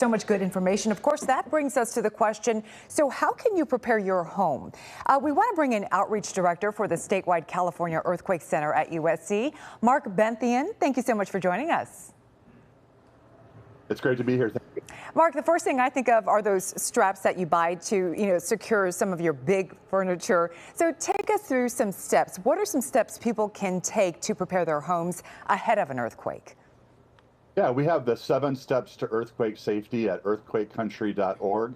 So much good information. Of course, that brings us to the question, so how can you prepare your home? We want to bring in Outreach Director for the Statewide California Earthquake Center at USC, Mark Benthien. Thank you so much for joining us. It's great to be here. Thank you. Mark, the first thing I think of are those straps that you buy to, secure some of your big furniture. So take us through some steps. What are some steps people can take to prepare their homes ahead of an earthquake? Yeah, we have the 7 steps to earthquake safety at earthquakecountry.org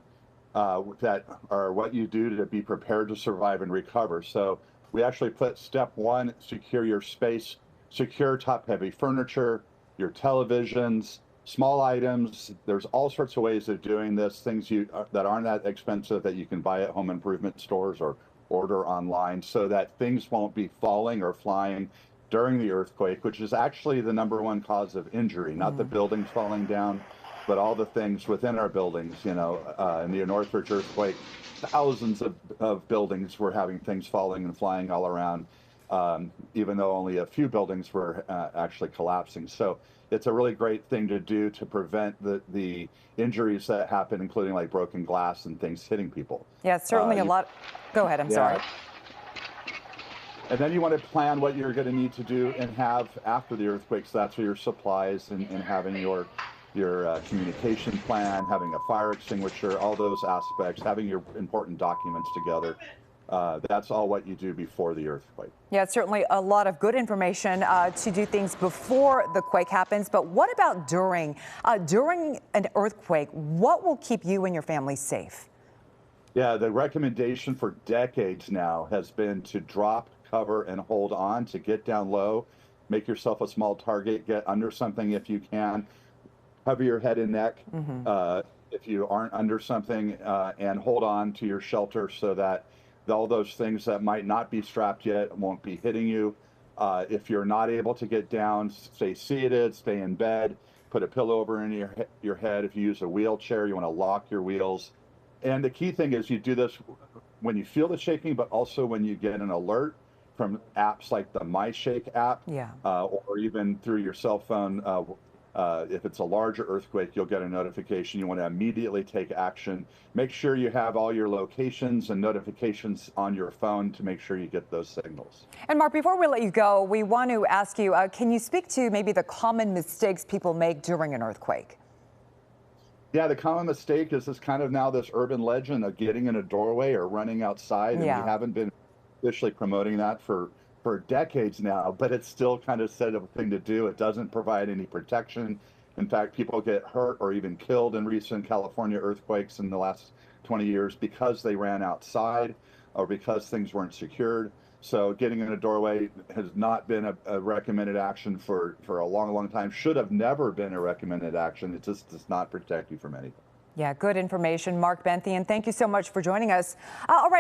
that are what you do to be prepared to survive and recover. So we actually put step 1, secure your space, secure top-heavy furniture, your televisions, small items. There's all sorts of ways of doing this, things that aren't that expensive that you can buy at home improvement stores or order online so that things won't be falling or flying during the earthquake, which is actually the #1 cause of injury, not the buildings falling down, but all the things within our buildings. In the Northridge earthquake, thousands of buildings were having things falling and flying all around, even though only a few buildings were actually collapsing. So it's a really great thing to do to prevent the injuries that happen, including like broken glass and things hitting people. Yeah, certainly a lot. Go ahead, I'm sorry. And then you want to plan what you're going to need to do and have after the earthquake. So that's your supplies and having your communication plan, having a fire extinguisher, all those aspects, having your important documents together. That's all what you do before the earthquake. Yeah, certainly a lot of good information to do things before the quake happens. But what about during an earthquake? What will keep you and your family safe? Yeah, the recommendation for decades now has been to drop, cover, and hold on, to get down low, make yourself a small target, get under something if you can, cover your head and neck if you aren't under something, and hold on to your shelter so that all those things that might not be strapped yet won't be hitting you. If you're not able to get down, stay seated, stay in bed, put a pillow over your head. If you use a wheelchair, you want to lock your wheels. And the key thing is you do this when you feel the shaking, but also when you get an alert from apps like the MyShake app, or even through your cell phone. If it's a larger earthquake, you'll get a notification. You want to immediately take action. Make sure you have all your locations and notifications on your phone to make sure you get those signals. And Mark, before we let you go, we want to ask you, can you speak to maybe the common mistakes people make during an earthquake? Yeah, the common mistake is this urban legend of getting in a doorway or running outside. And we haven't been officially promoting that for decades now, but it's still kind of said a thing to do. It doesn't provide any protection. In fact, people get hurt or even killed in recent California earthquakes in the last 20 years because they ran outside or because things weren't secured. So getting in a doorway has not been a recommended action for a long, long time. Should have never been a recommended action. It just does not protect you from anything. Yeah, good information. Mark Benthien, thank you so much for joining us. All right.